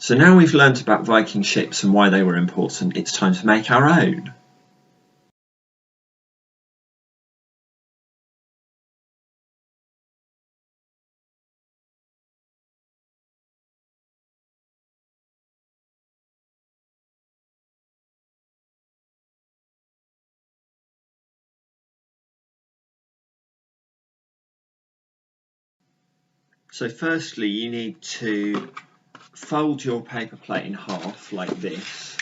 So now we've learnt about Viking ships and why they were important, it's time to make our own. So firstly, you need to fold your paper plate in half like this,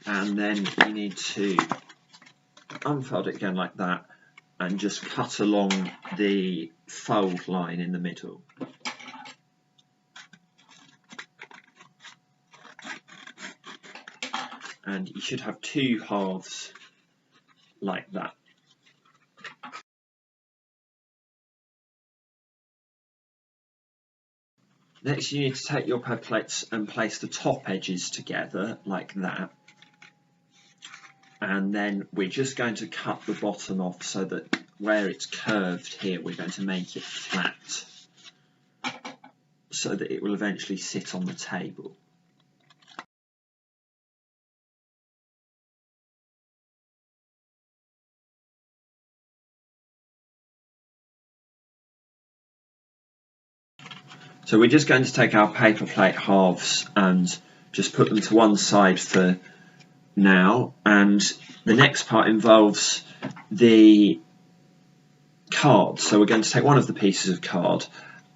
and then you need to unfold it again like that and just cut along the fold line in the middle. And you should have two halves like that. Next, you need to take your paper plates and place the top edges together like that. And then we're just going to cut the bottom off so that where it's curved here, we're going to make it flat so that it will eventually sit on the table. So we're just going to take our paper plate halves and just put them to one side for now, and the next part involves the card. So we're going to take one of the pieces of card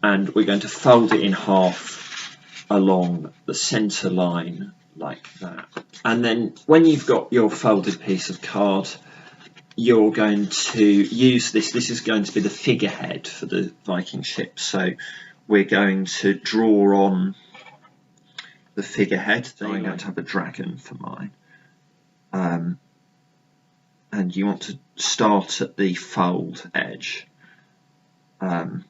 and we're going to fold it in half along the centre line like that. And then when you've got your folded piece of card, you're going to use this. This is going to be the figurehead for the Viking ship. So we're going to draw on the figurehead. So I'm going to have a dragon for mine. And you want to start at the fold edge. And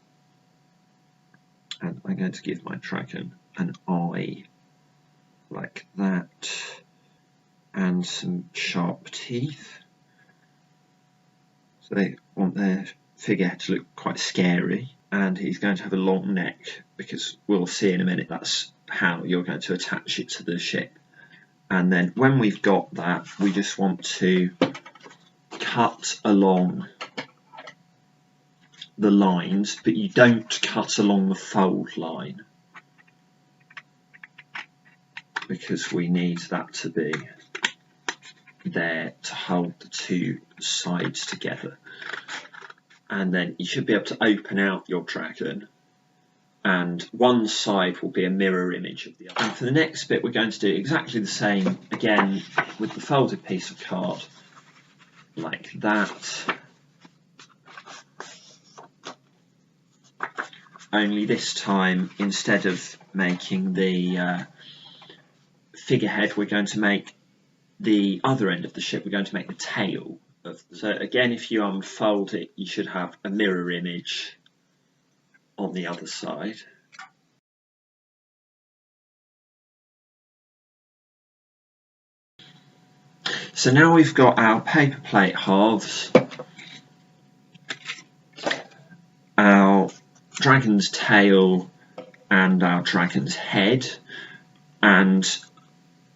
I'm going to give my dragon an eye like that and some sharp teeth. So they want their figurehead to look quite scary, and he's going to have a long neck because we'll see in a minute that's how you're going to attach it to the ship. And then when we've got that, we just want to cut along the lines, but you don't cut along the fold line because we need that to be there to hold the two sides together. And then you should be able to open out your dragon, and one side will be a mirror image of the other. And for the next bit, we're going to do exactly the same again with the folded piece of card like that, only this time instead of making the figurehead, we're going to make the other end of the ship, we're going to make the tail of the... So again, if you unfold it, you should have a mirror image on the other side. So now we've got our paper plate halves, our dragon's tail and our dragon's head, and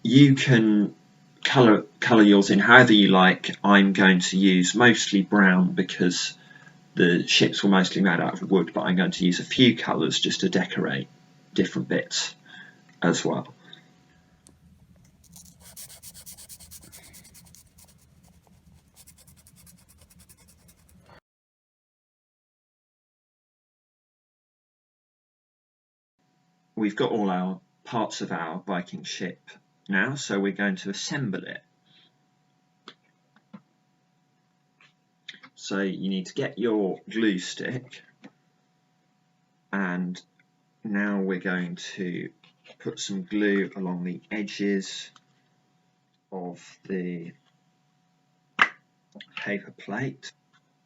you can colour yours in however you like. I'm going to use mostly brown because the ships were mostly made out of wood, but I'm going to use a few colours just to decorate different bits as well. We've got all our parts of our Viking ship now, so we're going to assemble it. So you need to get your glue stick, and now we're going to put some glue along the edges of the paper plate,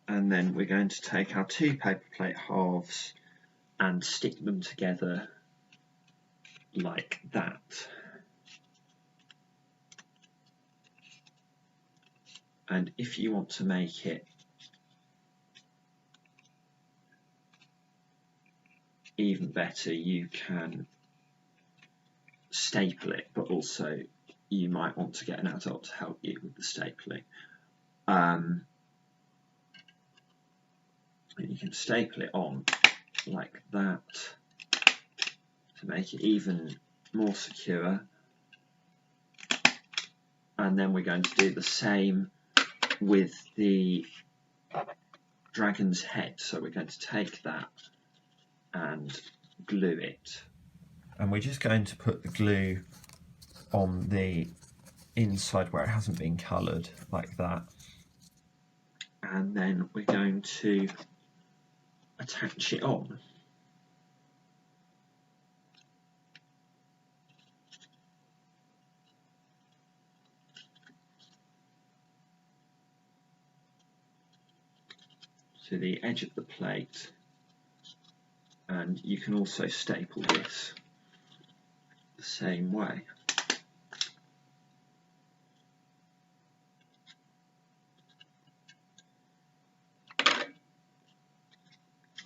and then we're going to take our two paper plate halves and stick them together like that. And if you want to make it even better, you can staple it, but also you might want to get an adult to help you with the stapling. You can staple it on like that to make it even more secure, and then we're going to do the same with the dragon's head. So we're going to take that and glue it, and we're just going to put the glue on the inside where it hasn't been coloured, like that, and then we're going to attach it on. To the edge of the plate, and you can also staple this the same way.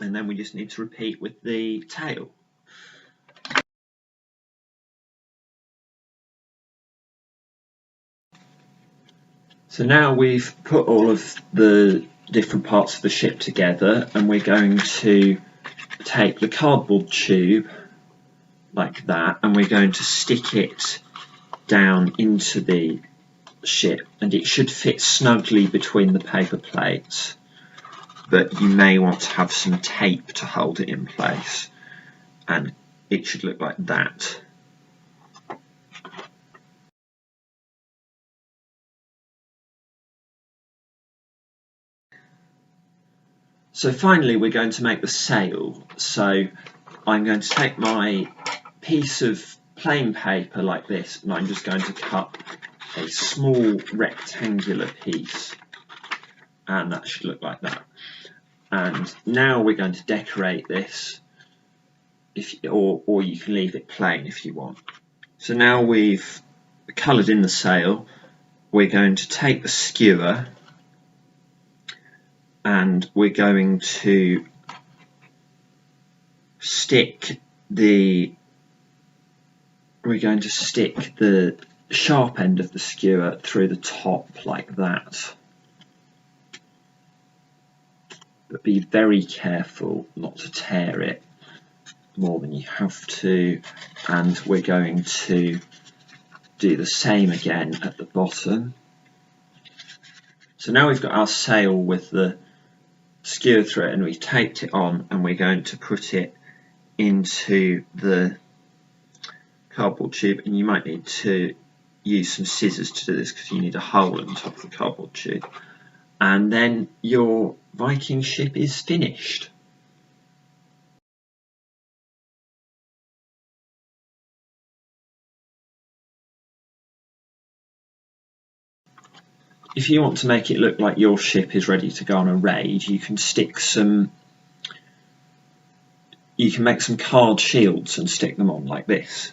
And then we just need to repeat with the tail. So now we've put all of the different parts of the ship together, and we're going to take the cardboard tube like that, and we're going to stick it down into the ship, and it should fit snugly between the paper plates, but you may want to have some tape to hold it in place, and it should look like that. So finally we're going to make the sail. So I'm going to take my piece of plain paper like this, and I'm just going to cut a small rectangular piece, and that should look like that. And now we're going to decorate this, or you can leave it plain if you want. So now we've coloured in the sail, we're going to take the skewer, and we're going to stick the sharp end of the skewer through the top like that. But be very careful not to tear it more than you have to, and we're going to do the same again at the bottom. So now we've got our sail with the skewer through it, and we've taped it on, and we're going to put it into the cardboard tube, and you might need to use some scissors to do this because you need a hole in the top of the cardboard tube, and then your Viking ship is finished. If you want to make it look like your ship is ready to go on a raid, you can make some card shields and stick them on like this.